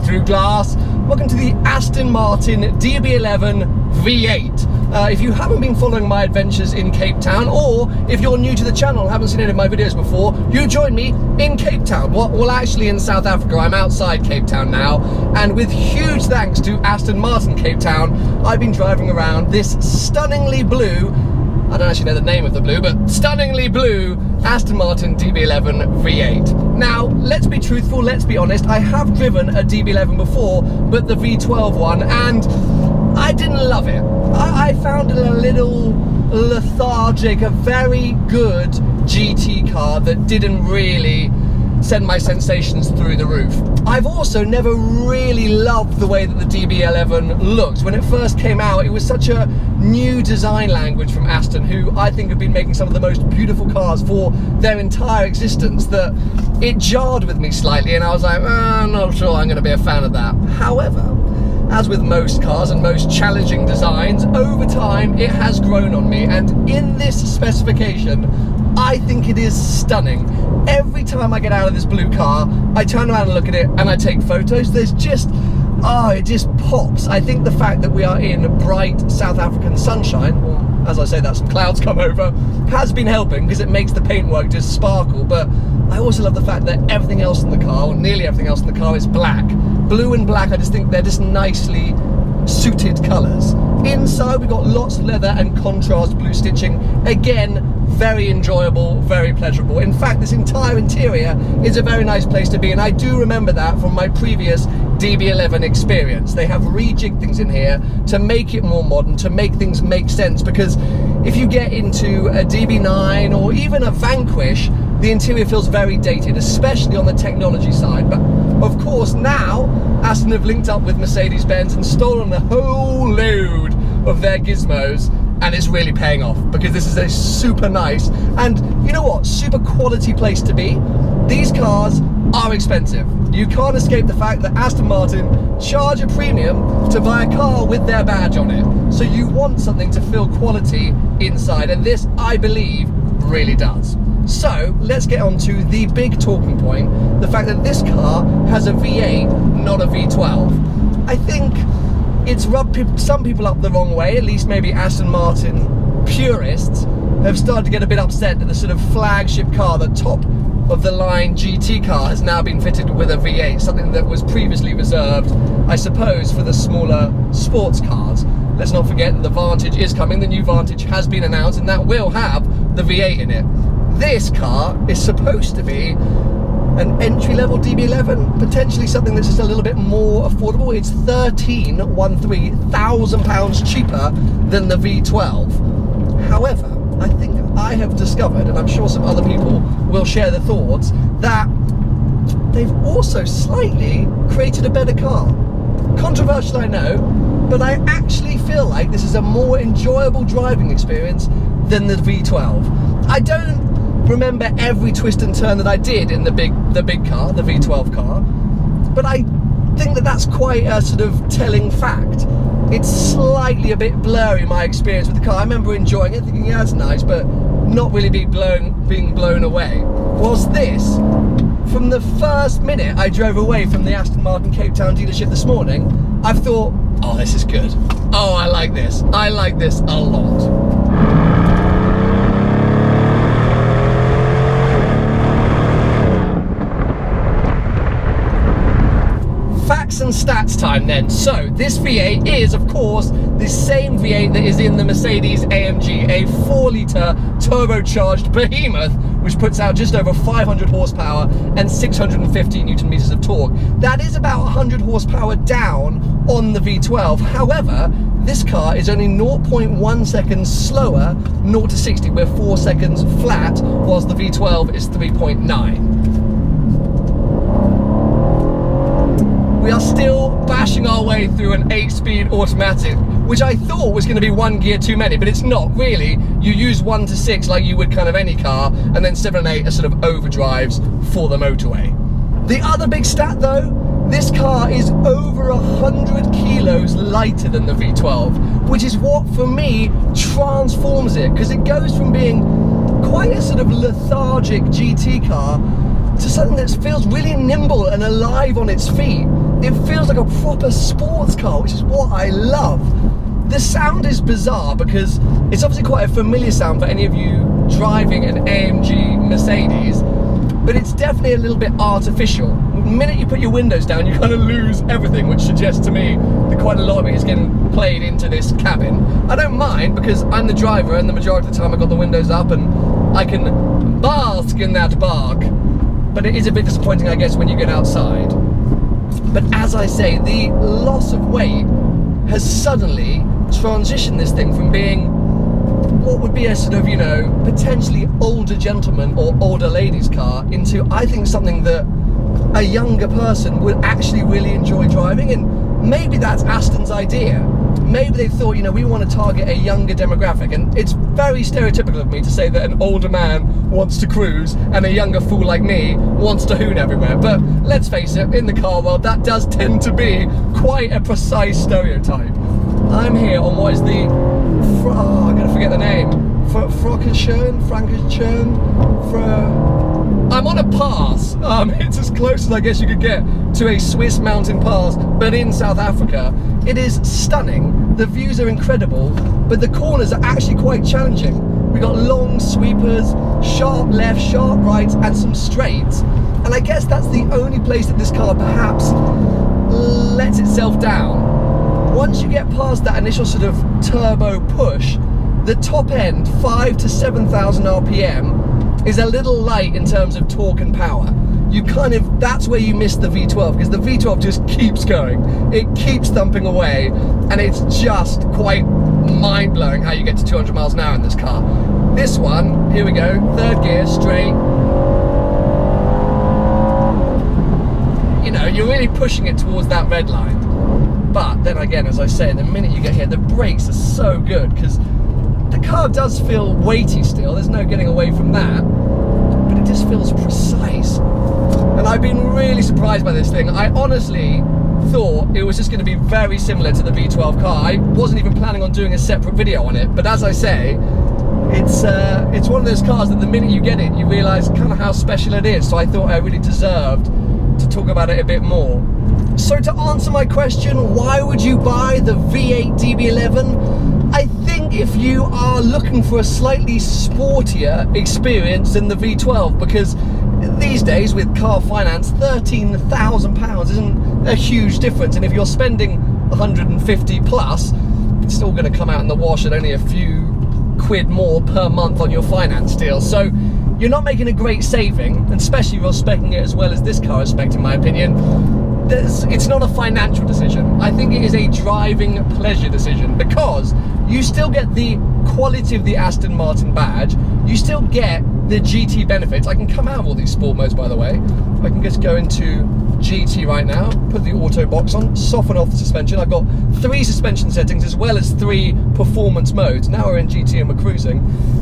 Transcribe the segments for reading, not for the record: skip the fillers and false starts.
peeking through glass. Welcome to the Aston Martin DB11 V8. If you haven't been following my adventures in Cape Town, or if you're new to the channel and haven't seen any of my videos before, you join me in Cape Town. Well, actually in South Africa. I'm outside Cape Town now, and with huge thanks to Aston Martin Cape Town, I've been driving around this stunningly blue, I don't actually know the name of the blue, but stunningly blue Aston Martin DB11 V8. Now, let's be truthful, let's be honest, I have driven a DB11 before, but the V12 one, and I didn't love it. I found it a little lethargic, a very good GT car that didn't really send my sensations through the roof. I've also never really loved the way that the DB11 looks. When it first came out, it was such a new design language from Aston, who I think have been making some of the most beautiful cars for their entire existence, that it jarred with me slightly, and I was like, I'm not sure I'm going to be a fan of that. However, as with most cars and most challenging designs, over time it has grown on me, and in this specification, I think it is stunning. Every time I get out of this blue car, I turn around and look at it and I take photos. There's just, it just pops. I think the fact that we are in bright South African sunshine, or as I say that, some clouds come over, has been helping because it makes the paintwork just sparkle. But I also love the fact that everything else in the car, or nearly everything else in the car, is black. Blue and black, I just think they're just nicely suited colours. Inside we've got lots of leather and contrast blue stitching. Again, very enjoyable, very pleasurable. In fact, this entire interior is a very nice place to be, and I do remember that from my previous DB11 experience. They have rejigged things in here to make it more modern, to make things make sense, because if you get into a DB9 or even a Vanquish, the interior feels very dated, especially on the technology side. But of course now, Aston have linked up with Mercedes-Benz and stolen a whole load of their gizmos, and it's really paying off, because this is a super nice, and you know what, super quality place to be. These cars are expensive. You can't escape the fact that Aston Martin charge a premium to buy a car with their badge on it. So you want something to feel quality inside, and this, I believe, really does. So let's get on to the big talking point, the fact that this car has a V8, not a V12. I think it's rubbed some people up the wrong way, at least maybe Aston Martin purists have started to get a bit upset that the sort of flagship car, the top of the line GT car, has now been fitted with a V8, something that was previously reserved, I suppose, for the smaller sports cars. Let's not forget that the Vantage is coming, the new Vantage has been announced, and that will have the V8 in it. This car is supposed to be an entry-level DB11, potentially something that's just a little bit more affordable. It's £13,000 cheaper than the V12. However, I think I have discovered, and I'm sure some other people will share the thoughts, that they've also slightly created a better car. Controversial, I know, but I actually feel like this is a more enjoyable driving experience than the V12. I don't remember every twist and turn that I did in the big car, the V12 car, but I think that that's quite a sort of telling fact. It's slightly a bit blurry, my experience with the car. I remember enjoying it, thinking, yeah, it's nice, but not really being blown away. Whilst this, from the first minute I drove away from the Aston Martin Cape Town dealership this morning, I've thought, oh, this is good. Oh, I like this. I like this a lot. Facts and stats time then. So this V8 is, of course, the same V8 that is in the Mercedes AMG, a 4-litre turbocharged behemoth, which puts out just over 500 horsepower and 650 Newton meters of torque. That is about 100 horsepower down on the V12. However, this car is only 0.1 seconds slower, 0 to 60. We're 4 seconds flat, whilst the V12 is 3.9. We are still bashing our way through an 8-speed automatic, which I thought was going to be 1 gear too many, but it's not really. You use 1 to 6 like you would kind of any car, and then 7 and 8 are sort of overdrives for the motorway. The other big stat though, this car is over 100 kilos lighter than the V12, which is what, for me, transforms it, because it goes from being quite a sort of lethargic GT car to something that feels really nimble and alive on its feet. It feels like a proper sports car, which is what I love. The sound is bizarre because it's obviously quite a familiar sound for any of you driving an AMG Mercedes, but it's definitely a little bit artificial. The minute you put your windows down, you kind of lose everything, which suggests to me that quite a lot of it is getting played into this cabin. I don't mind because I'm the driver, and the majority of the time I've got the windows up and I can bask in that bark, but it is a bit disappointing, I guess, when you get outside. But as I say, the loss of weight has suddenly transitioned this thing from being what would be a sort of, you know, potentially older gentleman or older lady's car into, I think, something that a younger person would actually really enjoy driving. And maybe that's Aston's idea. Maybe they thought, you know, we want to target a younger demographic, and it's very stereotypical of me to say that an older man wants to cruise and a younger fool like me wants to hoon everywhere. But let's face it, in the car world, that does tend to be quite a precise stereotype. I'm here on what is the, I'm going to forget the name, I'm on a pass. It's as close as I guess you could get to a Swiss mountain pass, but in South Africa. It is stunning. The views are incredible, but the corners are actually quite challenging. We got long sweepers, sharp left, sharp right, and some straights. And I guess that's the only place that this car perhaps lets itself down. Once you get past that initial sort of turbo push, the top end, 5,000 to 7,000 RPM, is a little light in terms of torque and power. You kind of, that's where you miss the V12, because the V12 just keeps going. It keeps thumping away, and it's just quite mind-blowing how you get to 200 miles an hour in this car. This one, here we go, third gear, straight. You know, you're really pushing it towards that red line. But then again, as I say, the minute you get here, the brakes are so good, because the car does feel weighty still, there's no getting away from that, but it just feels precise. And I've been really surprised by this thing. I honestly thought it was just going to be very similar to the V12 car. I wasn't even planning on doing a separate video on it, but as I say, it's one of those cars that the minute you get it, you realise kind of how special it is. So I thought I really deserved to talk about it a bit more. So to answer my question, why would you buy the V8 DB11? I think if you are looking for a slightly sportier experience than the V12, because these days with car finance, £13,000 isn't a huge difference, and if you're spending 150 plus, it's still going to come out in the wash at only a few quid more per month on your finance deal. So you're not making a great saving, and especially if you're speccing it as well as this car is specced, in my opinion. It's not a financial decision. I think it is a driving pleasure decision, because you still get the quality of the Aston Martin badge, you still get the GT benefits. I can come out of all these sport modes, by the way. I can just go into GT right now, put the auto box on, soften off the suspension. I've got 3 suspension settings as well as 3 performance modes. Now we're in GT and we're cruising,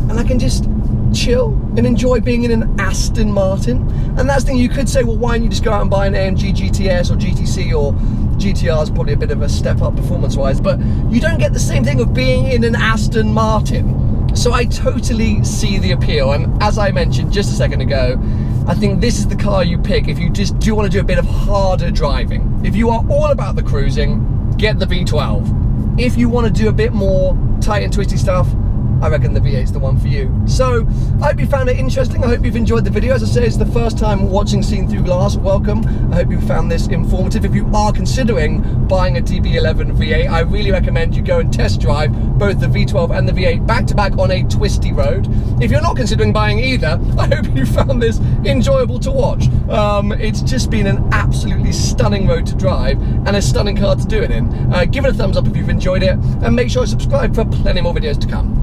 and I can just chill and enjoy being in an Aston Martin. And that's the thing, you could say, well, why don't you just go out and buy an AMG GTS or GTC, or GTR is probably a bit of a step up performance wise, but you don't get the same thing of being in an Aston Martin. So I totally see the appeal, and as I mentioned just a second ago, I think this is the car you pick if you just do want to do a bit of harder driving. If you are all about the cruising, get the V12. If you want to do a bit more tight and twisty stuff, I reckon the V8 is the one for you. So I hope you found it interesting. I hope you've enjoyed the video. As I say, it's the first time watching Seen Through Glass. Welcome. I hope you found this informative. If you are considering buying a DB11 V8, I really recommend you go and test drive both the V12 and the V8 back to back on a twisty road. If you're not considering buying either, I hope you found this enjoyable to watch. It's just been an absolutely stunning road to drive and a stunning car to do it in. Give it a thumbs up if you've enjoyed it, and make sure to subscribe for plenty more videos to come.